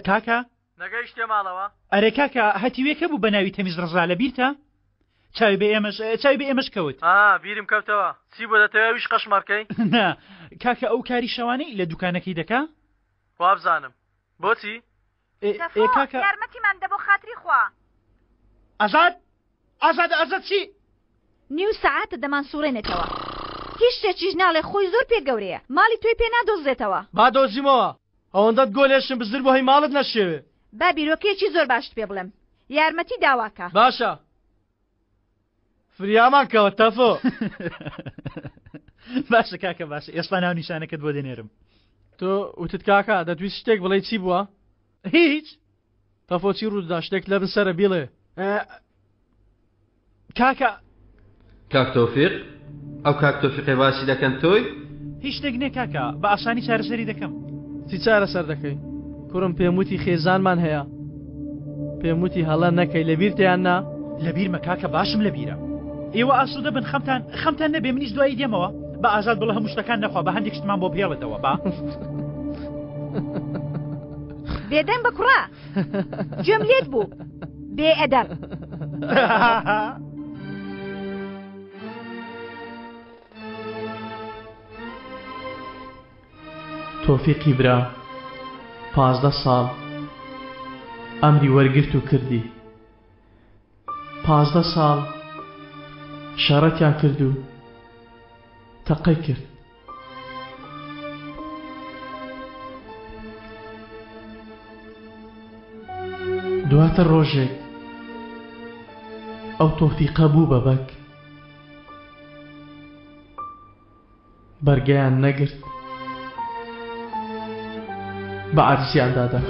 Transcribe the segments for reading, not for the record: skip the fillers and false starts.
کاکە نەگەیشتێ ماڵەوە ئەرێ کاکە هەتیوێکە بوو بە ناوی تەمیز ڕزا لە بیرتە چاوی بە ئێمەش کەوت بیرم کەوتەوە چی بۆ دەتەوێویش قەشمارکەی نا کاکە ئەو کاری شەوانەی لە دوکانەکەی دەکا وابزانم بۆچی کاکە یارمەتیمان دە بۆ خاتری خوا ئازاد چی نیو سەعاتە دەمان سوڕێنێتەوە هیچ شتێکیش ناڵێ خۆی زۆر پێ گەورەیە ماڵی توی پێ نادۆزێتەوە با دۆزیمەوە ئەوەندەت گۆلێشم بزر بۆ هەی ماڵت نەشێوێ با بیرۆکەیەکی زۆر باشت پێ بڵێم یارمەتی داواکە باشە فریامان کەوە تەفۆ باشە کاکە باشە ئێستا ناو نیشانەکەت بۆ دێنێرم تۆ وتت کاکە دەتویست شتێک بڵێ چی بووە هیچ تەفۆ چی ڕوودا شتێک لە بنسەرە بیڵێ کاکە کاک تۆفیق ئەو کاک تۆفیقی باسی دەکەن تۆی هیچ شتێک نێ کاکە بە ئاسانی چارەسەری دەکەم چی چارەسەر دەکەی کوڕم پێم وتی خێزانمان هەیە پێم وتی هەڵە نەکەی لەبیر تیان نا لەبیرمە کاکە باشم لەبیرە ئێوە ئاسوودە بن خەمتان نەبێ منیش دوایی دێمەوە بە ئازاد بڵە هەموو شتەکان نەخوا بە هەندێک شتمان بۆ پێڵێتەوە با بێدەنگ بە کوڕا گوێم لێت بوو بێ ئەدەب تۆفیقی برا 15 ساڵ ئەمری وەرگرت و کردی 15 ساڵ شەڕەتیان کرد و تەقەی کرد دواتە ڕۆژێک ئەو تۆفیقە بوو بە بەک بەرگەیان نەگرت بە عەرزیان دادا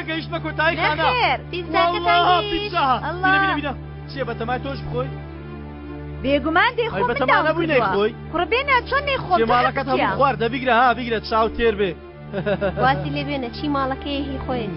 گەیشتمە کۆتایی خانە چێ بەتەمای تۆش بخۆی بێگومان دێخۆ بەتەمانە بووی نەیخۆی کوڕبێنە چۆن نەیخۆم ماڵەکەت هەموو خوارد دەبیگرە ها بیگرێت چاو تێر بێ واسی لێ بێنە چی ماڵەکەی هی خۆی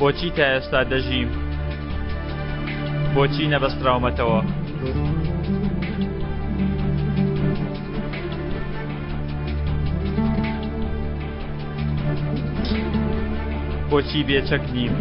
بۆچی تا ئێستا دەژیم بۆچی نەبەستراومەتەوە بۆچی بێچەک نیم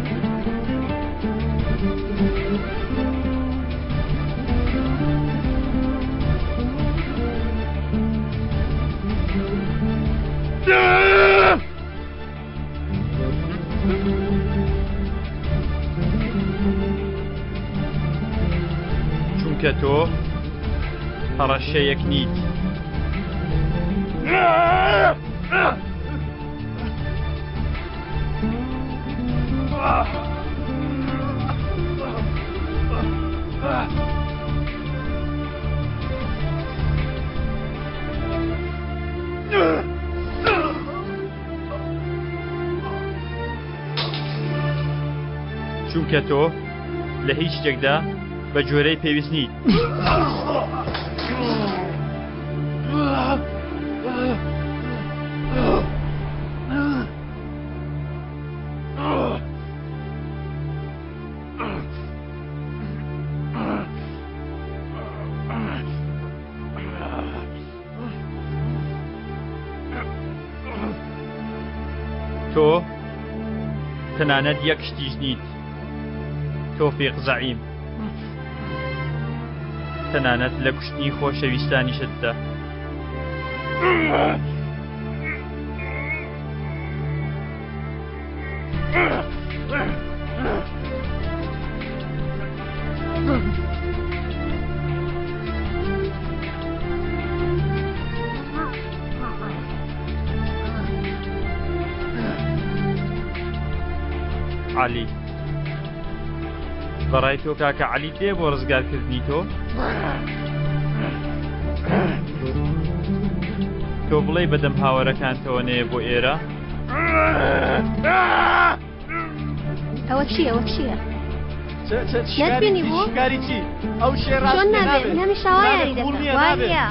چونکە تۆ هەڕەشەیەک نیت چونکە تۆ لە هیچ شتێکدا بە جۆرەی پێویست نیت تۆ تەنانەت یەک شتیش نیت تۆفیق زەعیم تەنانەت لە کوشتنی خۆشەویستانیشتدا علی بەڕای تۆ کاکە علی دێ بۆ ڕزگارکردنی تۆ بڵێ بەدەم هاوەرەکانتەوە نەیە بۆ ئێرە ئەوە چییە ئەوە چییە شکاری چی ئەو شێڕاست چۆن نابێ من هەمیشە وا یاری دەکەم وانە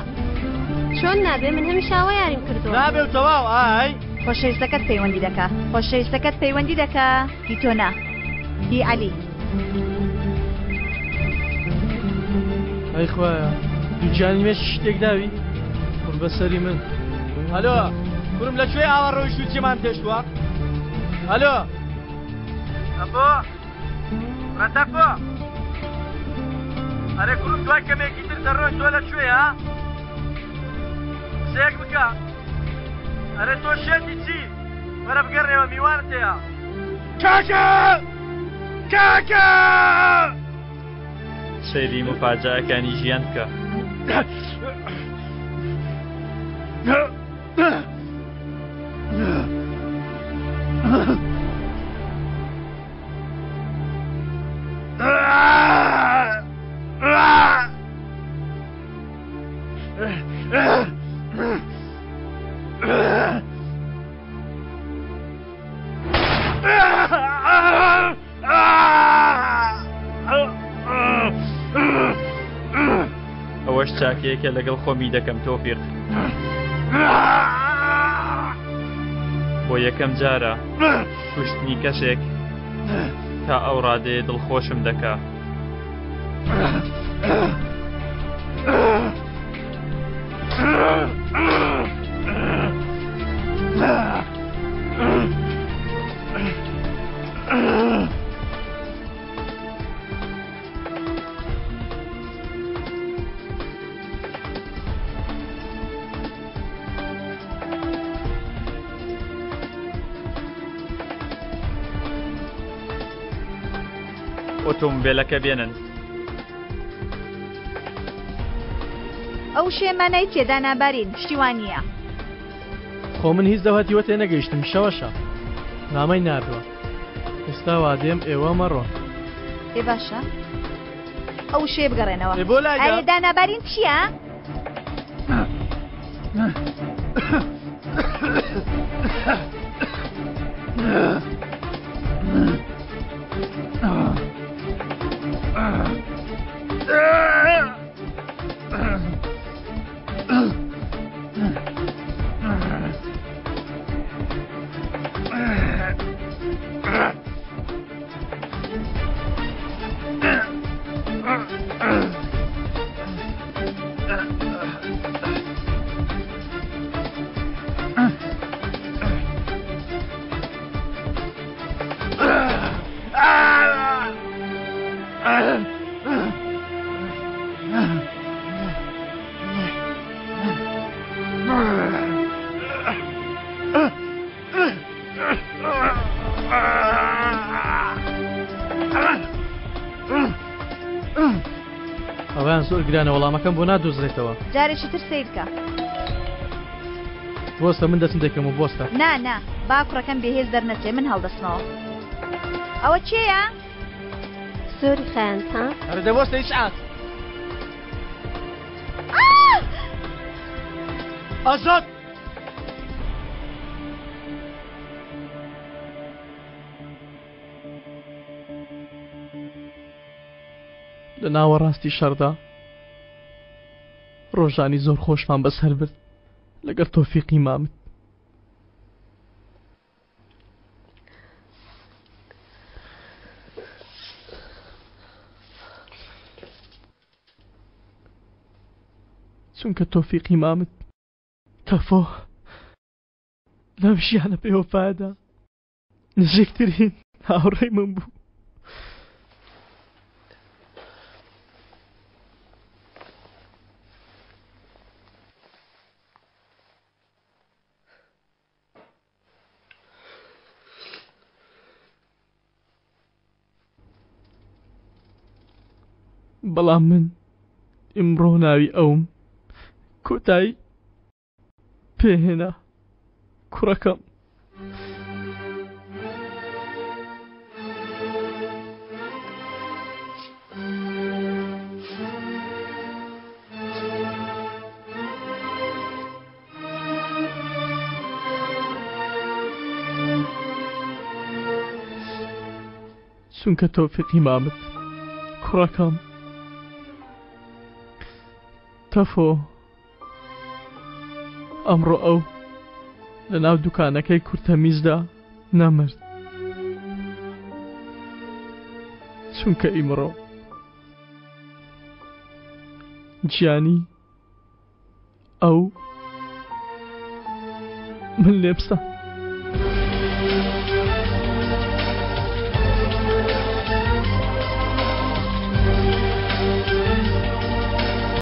چۆن نابێ من هەمیشە وا یاریم کردووە نابێ و تەواو ئای خۆشەویستەکەت پەیوەندی دەکا خۆشەویستەکەت پەیوەندی دەکا هی تۆ نا هی عەلی ئەی خوایە دووجانی مێش شتێک داوی قڕ بەسەری من ئەلۆ کوڕم لەکوێ ئاوا ڕۆیشت و چێمان پێشتووە ئەلۆ ئەبۆ ڕەتەفۆ ئەرێ کوڕم دوای کەمێکی تر دەڕۆین تۆ لەکوێ ها قسەیەک بکە ئەرێ تۆ شێتی چی وەرە بگەڕێەوە میوانت هەیە کاکە کاکە سەیری مفاجعەکانی ژیان بکە ئەوەش چاکەیەکە لەگەڵ خۆمی دەکەم تۆفیق بۆ یەکەم جارە کوشتنی کەسێک تا ئەو ڕادەیە دڵخۆشم دەکا ئۆتۆمبیلەکە بێنن ئەو شێمانەی تێدا نابارین شتیوان نییە خۆ من هیچ دەوهەتیوە تێ نەگەیشتم شەوەشە نامەی نردووە ئێستا وا دێم ئێوە مەڕۆ ئێ باشە ئەو شێ بگەڕێنەوە بۆ لای ئەرێدا نابارین چییە؟ ئەویان زۆر گرانە وەڵامەکەم بۆ نادۆزرێتەوە جارێکی تر سیرکە بۆستە من دەستم دەکەم و بۆستە نا با کوڕەکەم بێهێز دەرنەچێ من هەڵدەستنەوە ئەوە چێیە؟ زۆری خەیانت ها هەرە دەبۆستە هیچ ئات ئازاد لە ناوەڕاستی شەردا ڕۆژانی زۆر خۆشمان بەسەر برد لەگەڵ تۆفیقی مامت چونکە تۆفیقی مامت تەفۆ لەم ژیانە پێوەفادا نزیکترین هاوڕێی من بوو. بەڵام من ئیمڕۆ ناوی ئەوم کۆتایی پێهێنا کوڕەکەم. چونکە تۆفیقی مامت کوڕەکەم تەفۆ ئەمڕۆ ئەو لە ناو دوکانەکەی کورتەمیزدا نەمرد، چونکە ئیمڕۆ گیانی ئەو من لێبسە.